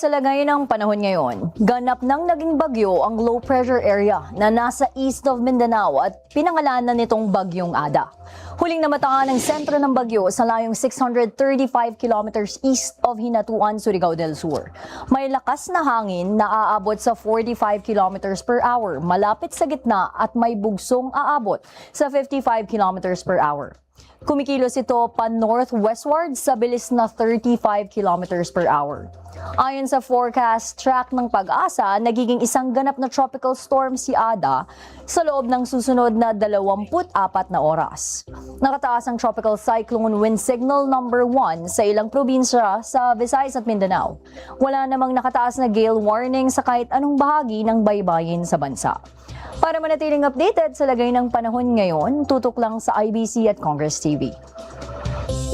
sa lagay ng panahon ngayon, ganap nang naging bagyo ang low pressure area na nasa east of Mindanao at pinangalanan nitong Bagyong Ada. Huling namataan ang sentro ng bagyo sa layong 635 kilometers east of Hinatuan, Surigao del Sur. May lakas na hangin na aabot sa 45 kilometers per hour malapit sa gitna at may bugsong aabot sa 55 kilometers per hour. Kumikilos ito pa northwestward sa bilis na 35 kilometers per hour. Ayon sa forecast track ng Pag-asa, nagiging isang ganap na tropical storm si Ada sa loob ng susunod na 24 na oras. Nakataas ang tropical cyclone wind signal number 1 sa ilang probinsya sa Visayas at Mindanao. Wala namang nakataas na gale warning sa kahit anong bahagi ng baybayin sa bansa. Para manatiling updated sa lagay ng panahon ngayon, tutok lang sa IBC at Congress TV.